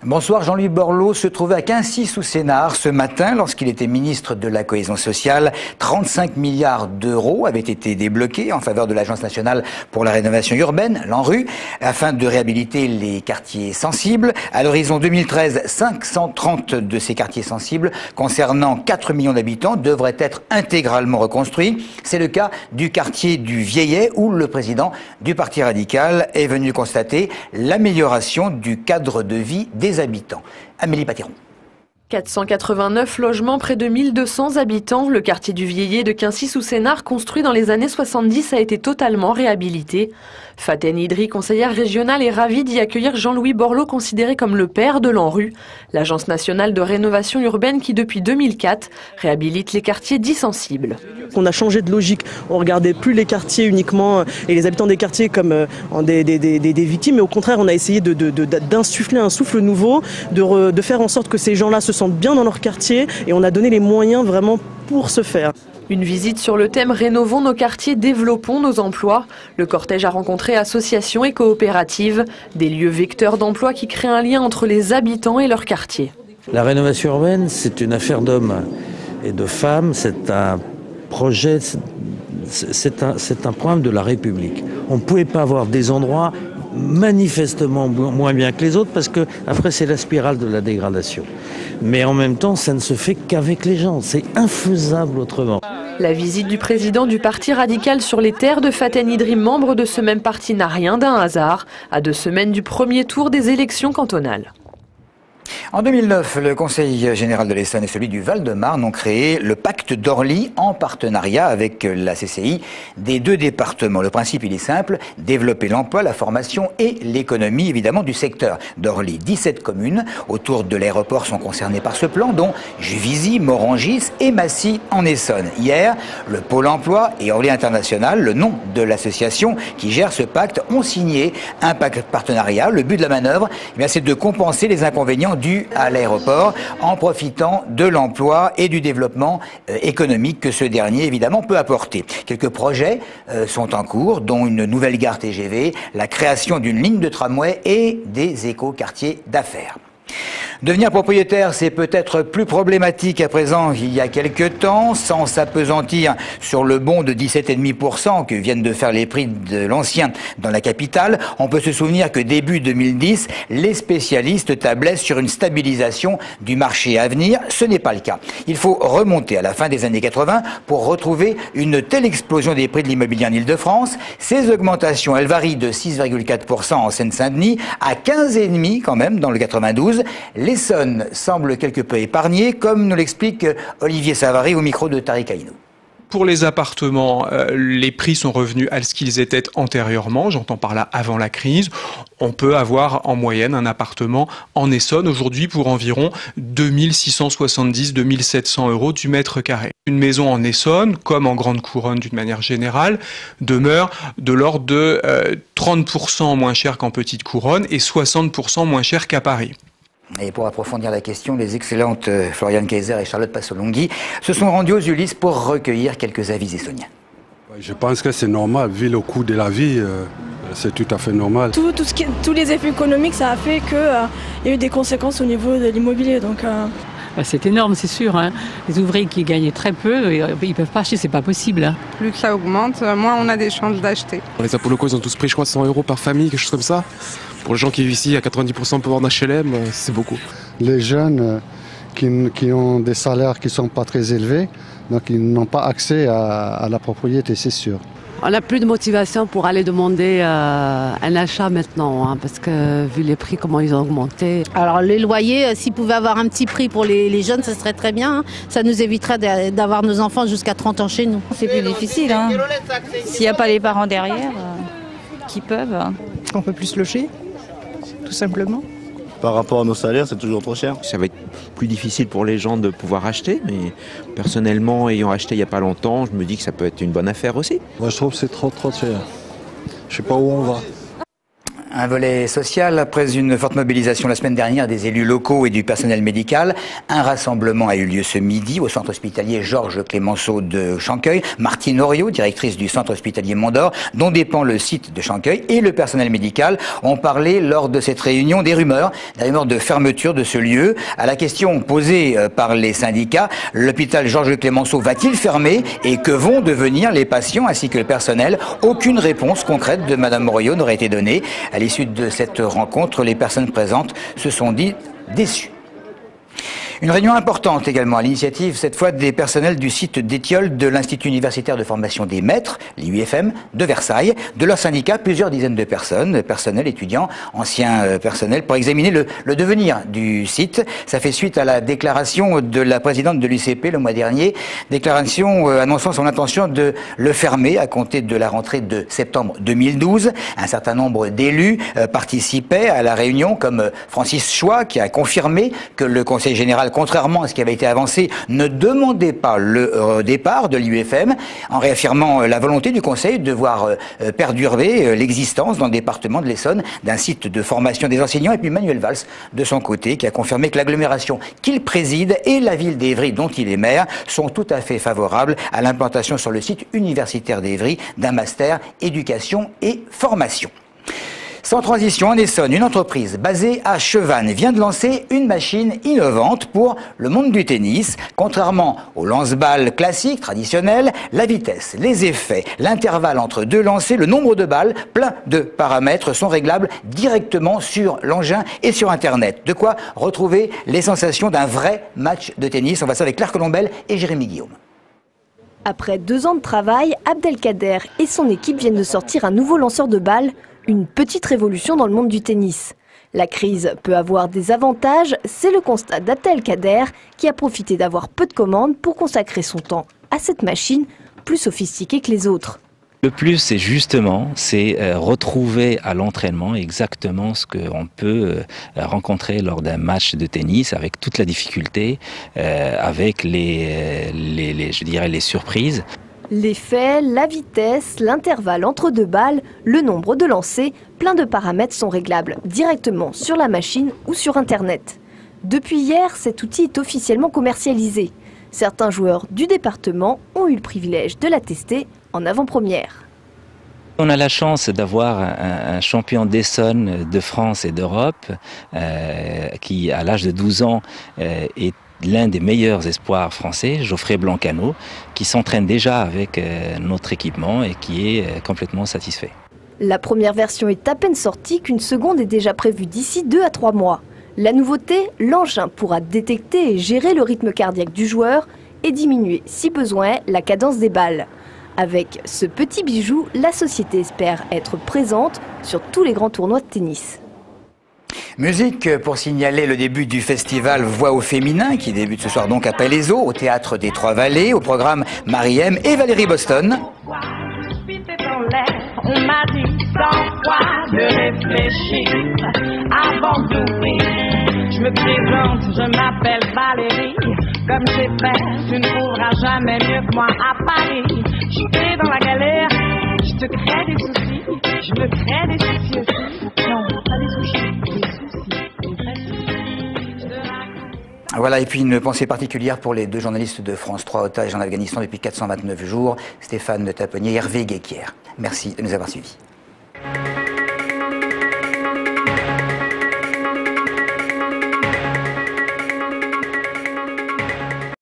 Bonsoir. Jean-Louis Borloo se trouvait à Quincy-sous-Sénart ce matin lorsqu'il était ministre de la Cohésion sociale. 35 milliards d'euros avaient été débloqués en faveur de l'Agence nationale pour la rénovation urbaine, l'ANRU, afin de réhabiliter les quartiers sensibles. À l'horizon 2013, 530 de ces quartiers sensibles, concernant 4 millions d'habitants, devraient être intégralement reconstruits. C'est le cas du quartier du Vieillet où le président du Parti radical est venu constater l'amélioration du cadre de vie des habitants. Amélie Patéron. 489 logements, près de 1200 habitants. Le quartier du Vieillet de Quincy-sous-Sénart, construit dans les années 70, a été totalement réhabilité. Faten Idri, conseillère régionale, est ravie d'y accueillir Jean-Louis Borloo, considéré comme le père de l'ANRU, l'Agence nationale de rénovation urbaine qui, depuis 2004, réhabilite les quartiers dits sensibles. On a changé de logique. On regardait plus les quartiers uniquement et les habitants des quartiers comme des victimes, mais au contraire, on a essayé d'insuffler un souffle nouveau, de faire en sorte que ces gens-là se sentent bien dans leur quartier, et on a donné les moyens vraiment pour ce faire. Une visite sur le thème « Rénovons nos quartiers, développons nos emplois ». Le cortège a rencontré associations et coopératives, des lieux vecteurs d'emploi qui créent un lien entre les habitants et leur quartier. La rénovation urbaine, c'est une affaire d'hommes et de femmes, c'est un projet, c'est un programme de la République. On ne pouvait pas avoir des endroits manifestement moins bien que les autres, parce que après c'est la spirale de la dégradation. Mais en même temps, ça ne se fait qu'avec les gens, c'est infaisable autrement. La visite du président du Parti radical sur les terres de Faten Idri, membre de ce même parti, n'a rien d'un hasard, à 2 semaines du premier tour des élections cantonales. En 2009, le Conseil général de l'Essonne et celui du Val-de-Marne ont créé le pacte d'Orly en partenariat avec la CCI des 2 départements. Le principe, il est simple, développer l'emploi, la formation et l'économie, évidemment, du secteur d'Orly. 17 communes autour de l'aéroport sont concernées par ce plan, dont Juvisy, Morangis et Massy en Essonne. Hier, le Pôle emploi et Orly International, le nom de l'association qui gère ce pacte, ont signé un pacte partenariat. Le but de la manœuvre, c'est de compenser les inconvénients dus à l'aéroport en profitant de l'emploi et du développement économique que ce dernier évidemment peut apporter. Quelques projets sont en cours, dont une nouvelle gare TGV, la création d'une ligne de tramway et des écoquartiers d'affaires. Devenir propriétaire, c'est peut-être plus problématique à présent qu'il y a quelques temps, sans s'apesantir sur le bond de 17,5% que viennent de faire les prix de l'ancien dans la capitale. On peut se souvenir que début 2010, les spécialistes tablaient sur une stabilisation du marché à venir. Ce n'est pas le cas. Il faut remonter à la fin des années 80 pour retrouver une telle explosion des prix de l'immobilier en Ile-de-France. Ces augmentations, elles varient de 6,4% en Seine-Saint-Denis à 15,5% quand même dans le 92. L'Essonne semble quelque peu épargnée, comme nous l'explique Olivier Savary au micro de Tariq Aïnou. Pour les appartements, les prix sont revenus à ce qu'ils étaient antérieurement, j'entends par là avant la crise. On peut avoir en moyenne un appartement en Essonne aujourd'hui pour environ 2670-2700 € du mètre carré. Une maison en Essonne, comme en Grande Couronne d'une manière générale, demeure de l'ordre de 30% moins cher qu'en Petite Couronne et 60% moins cher qu'à Paris. Et pour approfondir la question, les excellentes Floriane Kayser et Charlotte Passolonghi se sont rendues aux Ulysses pour recueillir quelques avis essonniens. Je pense que c'est normal, vu le coût de la vie, c'est tout à fait normal. Tous les effets économiques, ça a fait qu'il y a eu des conséquences au niveau de l'immobilier. C'est énorme, c'est sûr. Hein. Les ouvriers qui gagnaient très peu, ils ne peuvent pas acheter, c'est pas possible. Hein. Plus que ça augmente, moins on a des chances d'acheter. Les impôts locaux, ils ont tous pris, je crois, 100 € par famille, quelque chose comme ça. Pour les gens qui vivent ici, à 90% pour avoir un HLM, c'est beaucoup. Les jeunes qui ont des salaires qui ne sont pas très élevés, donc ils n'ont pas accès à la propriété, c'est sûr. On n'a plus de motivation pour aller demander un achat maintenant, hein, parce que vu les prix, comment ils ont augmenté. Alors les loyers, s'ils pouvaient avoir un petit prix pour les jeunes, ce serait très bien. Hein. Ça nous éviterait d'avoir nos enfants jusqu'à 30 ans chez nous. C'est plus difficile. Hein. S'il n'y a pas les parents derrière, qui peuvent. On peut plus se loger, tout simplement. Par rapport à nos salaires, c'est toujours trop cher. Ça va être plus difficile pour les gens de pouvoir acheter, mais personnellement, ayant acheté il n'y a pas longtemps, je me dis que ça peut être une bonne affaire aussi. Moi, je trouve que c'est trop cher. Je ne sais pas où on va. Un volet social, après une forte mobilisation la semaine dernière des élus locaux et du personnel médical. Un rassemblement a eu lieu ce midi au centre hospitalier Georges Clémenceau de Chanqueuil. Martine Oriot, directrice du centre hospitalier Mont-d'Or, dont dépend le site de Chanqueuil, et le personnel médical ont parlé lors de cette réunion des rumeurs de fermeture de ce lieu. À la question posée par les syndicats, l'hôpital Georges Clémenceau va-t-il fermer et que vont devenir les patients ainsi que le personnel? Aucune réponse concrète de Madame Oriot n'aurait été donnée. À l'issue de cette rencontre, les personnes présentes se sont dit déçues. Une réunion importante également à l'initiative, cette fois des personnels du site d'Étiole de l'Institut universitaire de formation des maîtres, l'IUFM, de Versailles, de leur syndicat, plusieurs dizaines de personnes, personnels, étudiants, anciens personnels, pour examiner le devenir du site. Ça fait suite à la déclaration de la présidente de l'UCP le mois dernier, déclaration annonçant son intention de le fermer à compter de la rentrée de septembre 2012. Un certain nombre d'élus participaient à la réunion, comme Francis Choix, qui a confirmé que le Conseil général, contrairement à ce qui avait été avancé, ne demandait pas le départ de l'IUFM, en réaffirmant la volonté du Conseil de voir perdurer l'existence dans le département de l'Essonne d'un site de formation des enseignants. Et puis Manuel Valls, de son côté, qui a confirmé que l'agglomération qu'il préside et la ville d'Évry, dont il est maire, sont tout à fait favorables à l'implantation sur le site universitaire d'Évry d'un master éducation et formation. Sans transition, en Essonne, une entreprise basée à Chevannes vient de lancer une machine innovante pour le monde du tennis. Contrairement au lance-balles classique, traditionnel, la vitesse, les effets, l'intervalle entre deux lancers, le nombre de balles, plein de paramètres sont réglables directement sur l'engin et sur Internet. De quoi retrouver les sensations d'un vrai match de tennis. On va ça avec Claire Colombel et Jérémy Guillaume. Après 2 ans de travail, Abdelkader et son équipe viennent de sortir un nouveau lanceur de balles. Une petite révolution dans le monde du tennis. La crise peut avoir des avantages, c'est le constat d'Abdelkader qui a profité d'avoir peu de commandes pour consacrer son temps à cette machine plus sophistiquée que les autres. Le plus, c'est retrouver à l'entraînement exactement ce qu'on peut rencontrer lors d'un match de tennis, avec toute la difficulté, avec les surprises. L'effet, la vitesse, l'intervalle entre 2 balles, le nombre de lancers, plein de paramètres sont réglables directement sur la machine ou sur Internet. Depuis hier, cet outil est officiellement commercialisé. Certains joueurs du département ont eu le privilège de la tester en avant-première. On a la chance d'avoir un champion d'Essonne, de France et d'Europe, qui à l'âge de 12 ans est l'un des meilleurs espoirs français, Geoffrey Blancano, qui s'entraîne déjà avec notre équipement et qui est complètement satisfait. La première version est à peine sortie, qu'une seconde est déjà prévue d'ici 2 à 3 mois. La nouveauté, l'engin pourra détecter et gérer le rythme cardiaque du joueur et diminuer, si besoin, la cadence des balles. Avec ce petit bijou, la société espère être présente sur tous les grands tournois de tennis. Musique pour signaler le début du festival Voix au féminin qui débute ce soir donc à Palaiseau, au théâtre des Trois-Vallées, au programme Marie-M et Valérie Boston. On m'a dit 100 fois de réfléchir avant d'ouvrir. Je me présente, je m'appelle Valérie. Comme j'ai fait, tu ne trouveras jamais mieux que moi à Paris. J'étais dans la galère, je te crée des soucis. Je me crée des soucis aussi. Non, pas des soucis, des soucis. Voilà, et puis une pensée particulière pour les 2 journalistes de France 3 otages en Afghanistan depuis 429 jours, Stéphane Taponnier et Hervé Guéquière. Merci de nous avoir suivis.